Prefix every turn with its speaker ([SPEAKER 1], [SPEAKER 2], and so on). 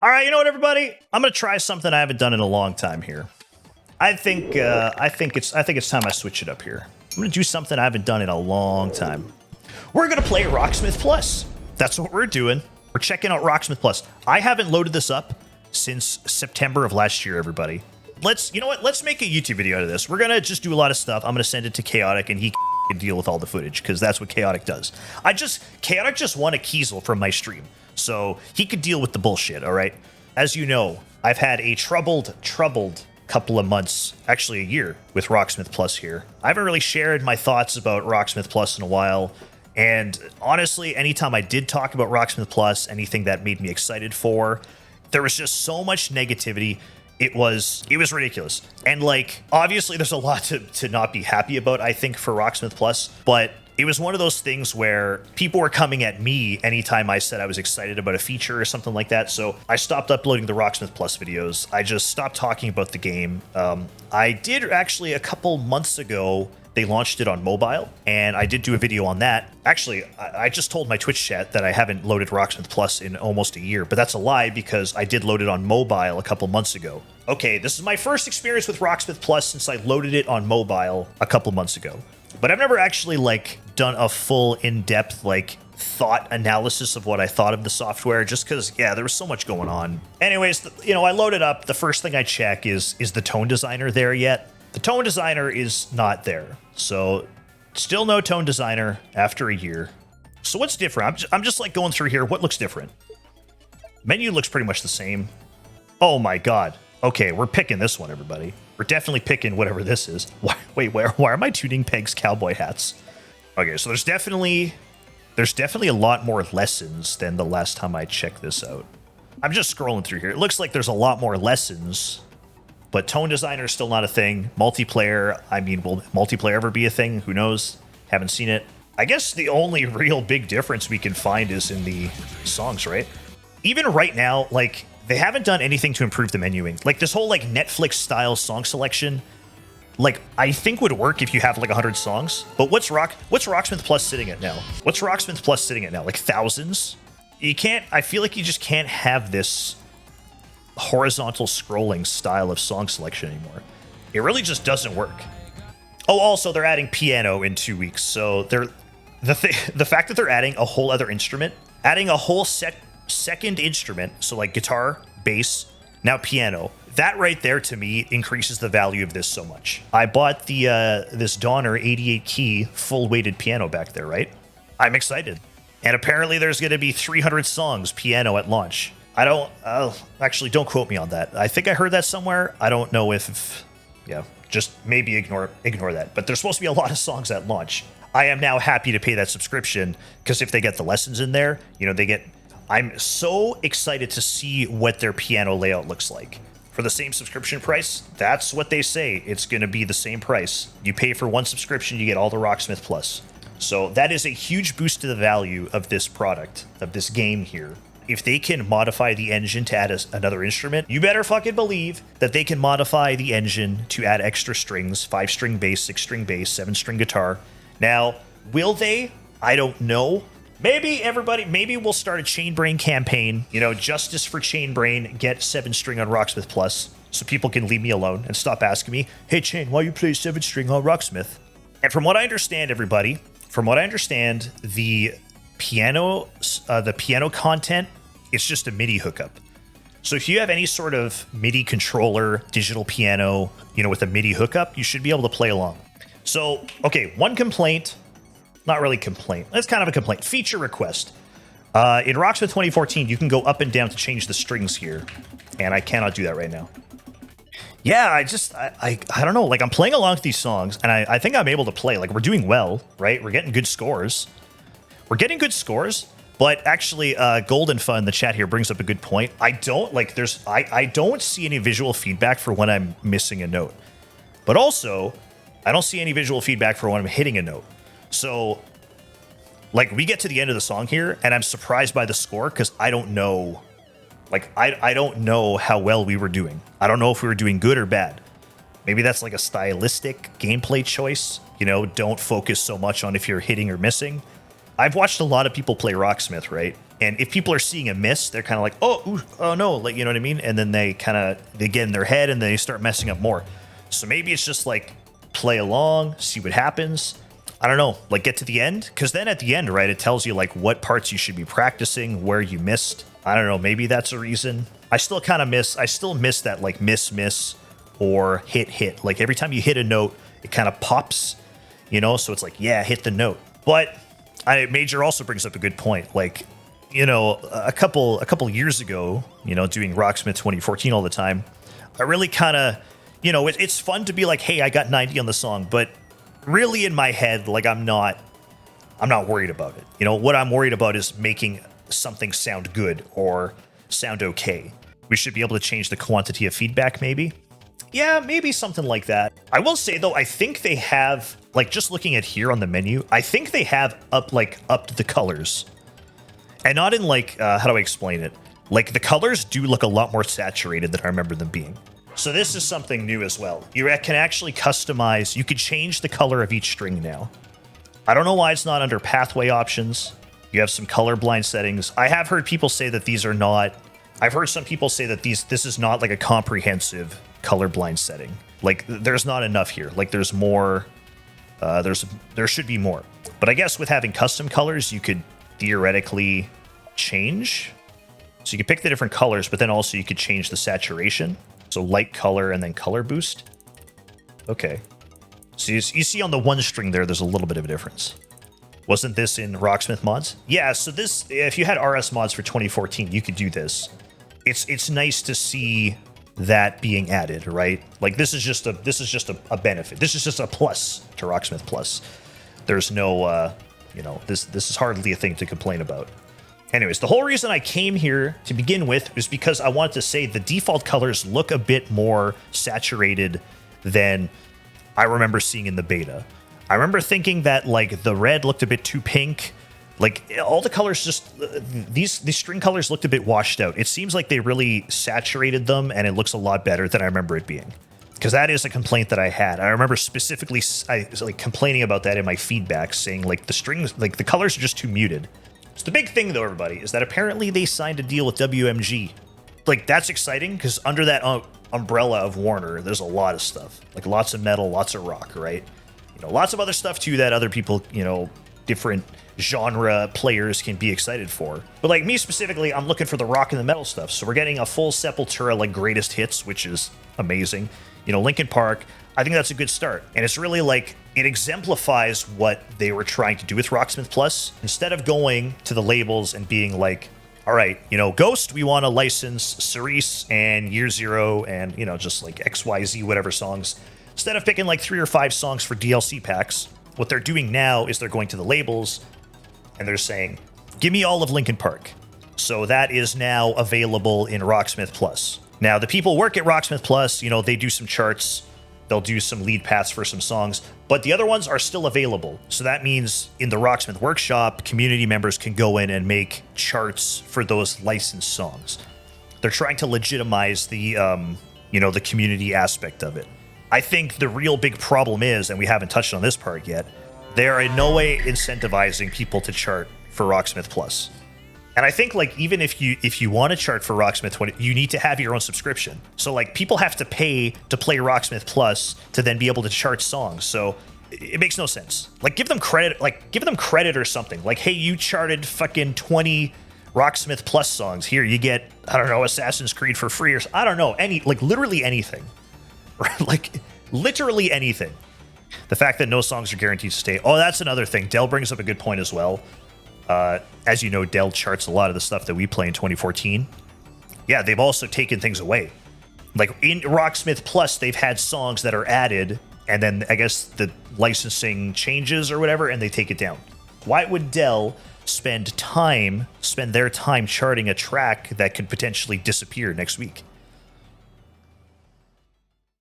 [SPEAKER 1] All right, you know what, everybody? I'm gonna try something I haven't done in a long time here. I think it's time I switch it up here. I'm gonna do something I haven't done in a long time. We're gonna play Rocksmith Plus. That's what we're doing. We're checking out Rocksmith Plus. I haven't loaded this up since September of last year, everybody. You know what? Let's make a YouTube video out of this. We're gonna just do a lot of stuff. I'm gonna send it to Chaotic, and he can deal with all the footage because that's what Chaotic does. Chaotic just won a Kiesel from my stream, so he could deal with the bullshit. All right. As you know, I've had a troubled couple of months, actually a year, with Rocksmith Plus here. I haven't really shared my thoughts about Rocksmith Plus in a while. And honestly, anytime I did talk about Rocksmith Plus, anything that made me excited for, there was just so much negativity. It was ridiculous. And like, obviously there's a lot to not be happy about, I think, for Rocksmith Plus, but it was one of those things where people were coming at me anytime I said I was excited about a feature or something like that. So I stopped uploading the Rocksmith Plus videos. I just stopped talking about the game. I did actually a couple months ago, they launched it on mobile, and I did do a video on that. Actually, I just told my Twitch chat that I haven't loaded Rocksmith Plus in almost a year, but that's a lie because I did load it on mobile a couple months ago. Okay, this is my first experience with Rocksmith Plus since I loaded it on mobile a couple months ago. But I've never actually done a full in-depth thought analysis of what I thought of the software, just because, yeah, there was so much going on. Anyways, I loaded up. The first thing I check is the tone designer there yet? The tone designer is not there. So still no tone designer after a year. So what's different? I'm just going through here. What looks different? Menu looks pretty much the same. Oh my God. Okay, we're picking this one, everybody. We're definitely wpicking whatever this is. Why are my tuning pegs cowboy hats? Okay, so there's definitely a lot more lessons than the last time I checked this out. I'm just scrolling through here. It looks like there's a lot more lessons, but tone designer is still not a thing. Multiplayer, I mean, will multiplayer ever be a thing? Who knows? Haven't seen it. I guess the only real big difference we can find is in the songs, right? Even right now, they haven't done anything to improve the menuing. This whole Netflix style song selection, I think would work if you have 100 songs. But what's Rocksmith Plus sitting at now? What's Rocksmith Plus sitting at now? Thousands? You can't. I feel like you just can't have this horizontal scrolling style of song selection anymore. It really just doesn't work. Oh, also they're adding piano in 2 weeks. So the fact that they're adding a whole other instrument, adding a whole second instrument, so guitar, bass, now piano, that right there to me increases the value of this so much. I bought the this Donner 88 key full weighted piano back there, right? I'm excited. And apparently there's going to be 300 songs piano at launch. Actually, don't quote me on that. I think I heard that somewhere. I don't know if yeah, just maybe ignore that. But there's supposed to be a lot of songs at launch. I am now happy to pay that subscription because if they get the lessons in there, I'm so excited to see what their piano layout looks like. For the same subscription price, that's what they say. It's going to be the same price. You pay for one subscription, you get all the Rocksmith Plus. So that is a huge boost to the value of this product, of this game here. If they can modify the engine to add another instrument, you better fucking believe that they can modify the engine to add extra strings, 5-string bass, 6-string bass, 7-string guitar. Now, will they? I don't know. Maybe we'll start a Chainbrain campaign. Justice for Chainbrain, get 7-string on Rocksmith Plus, so people can leave me alone and stop asking me, hey Chain, why you play 7-string on Rocksmith? And from what I understand, everybody, the piano content, it's just a MIDI hookup. So if you have any sort of MIDI controller, digital piano, with a MIDI hookup, you should be able to play along. So, okay, one complaint. Not really complaint. That's kind of a complaint. Feature request. In Rocksmith 2014, you can go up and down to change the strings here. And I cannot do that right now. Yeah, I don't know. I'm playing along with these songs, and I think I'm able to play. We're doing well, right? We're getting good scores. But actually, Golden Fun in the chat here brings up a good point. I don't see any visual feedback for when I'm missing a note. But also, I don't see any visual feedback for when I'm hitting a note. So, we get to the end of the song here, and I'm surprised by the score because I don't know. I don't know how well we were doing. I don't know if we were doing good or bad. Maybe that's a stylistic gameplay choice. Don't focus so much on if you're hitting or missing. I've watched a lot of people play Rocksmith, right? And if people are seeing a miss, they're kind of like, oh, ooh, oh no, like, you know what I mean? And then they get in their head and they start messing up more. So maybe it's just like play along, see what happens. I don't know, like get to the end. Because then at the end, right, it tells you like what parts you should be practicing, where you missed. I don't know, maybe that's a reason. I still miss that like miss or hit. Like every time you hit a note, it kind of pops, you know? So it's like, yeah, hit the note. But Major also brings up a good point. Like, you know, a couple years ago, you know, doing Rocksmith 2014 all the time, I really kind of, you know, it's fun to be like, hey, I got 90 on the song, but really in my head, like I'm not worried about it. You know, what I'm worried about is making something sound good or sound okay. We should be able to change the quantity of feedback, maybe. Yeah, maybe something like that. I will say though, I think they have, like just looking at here on the menu, I think they have upped the colors. And not in like, how do I explain it? Like the colors do look a lot more saturated than I remember them being. So this is something new as well. You can actually customize, you could change the color of each string now. I don't know why it's not under pathway options. You have some colorblind settings. I have heard people say that these are not, I've heard some people say that this is not like a comprehensive colorblind setting. Like there's not enough here. Like there's more, there should be more. But I guess with having custom colors, you could theoretically change. So you could pick the different colors, but then also you could change the saturation. So light color and then color boost. Okay. So you see on the one string there's a little bit of a difference. Wasn't this in Rocksmith mods? Yeah, so this, if you had RS mods for 2014, you could do this. It's nice to see that being added, right? Like this is just a benefit. This is just a plus to Rocksmith Plus. There's no you know, this is hardly a thing to complain about. Anyways, the whole reason I came here to begin with is because I wanted to say the default colors look a bit more saturated than I remember seeing in the beta. I remember thinking that like the red looked a bit too pink. Like all the colors just, these string colors looked a bit washed out. It seems like they really saturated them and it looks a lot better than I remember it being. Because that is a complaint that I had. I remember specifically like complaining about that in my feedback, saying like the strings, like the colors are just too muted. So the big thing though, everybody, is that apparently they signed a deal with WMG. Like that's exciting because under that umbrella of Warner, there's a lot of stuff. Like lots of metal, lots of rock, right? You know, lots of other stuff too that other people, you know, different genre players can be excited for. But like me specifically, I'm looking for the rock and the metal stuff. So we're getting a full Sepultura like greatest hits, which is amazing. You know, Linkin Park, I think that's a good start. And it's really like, it exemplifies what they were trying to do with Rocksmith Plus. Instead of going to the labels and being like, all right, you know, Ghost, we want to license Cerise and Year Zero and, you know, just like XYZ, whatever songs. Instead of picking like 3 or 5 songs for DLC packs, what they're doing now is they're going to the labels and they're saying, give me all of Linkin Park. So that is now available in Rocksmith Plus. Now, the people work at Rocksmith Plus, you know, they do some charts, they'll do some lead paths for some songs, but the other ones are still available. So that means in the Rocksmith Workshop, community members can go in and make charts for those licensed songs. They're trying to legitimize the, you know, the community aspect of it. I think the real big problem is, and we haven't touched on this part yet, they are in no way incentivizing people to chart for Rocksmith Plus. And I think like even if you want to chart for Rocksmith 20, you need to have your own subscription. So like people have to pay to play Rocksmith Plus to then be able to chart songs. So it makes no sense. Like give them credit or something. Like, hey, you charted fucking 20 Rocksmith Plus songs. Here you get, I don't know, Assassin's Creed for free or I don't know, literally anything. Like literally anything. The fact that no songs are guaranteed to stay. Oh, that's another thing. Dell brings up a good point as well. As you know, Dell charts a lot of the stuff that we play in 2014. Yeah, they've also taken things away. Like in Rocksmith Plus, they've had songs that are added, and then I guess the licensing changes or whatever, and they take it down. Why would Dell spend their time charting a track that could potentially disappear next week?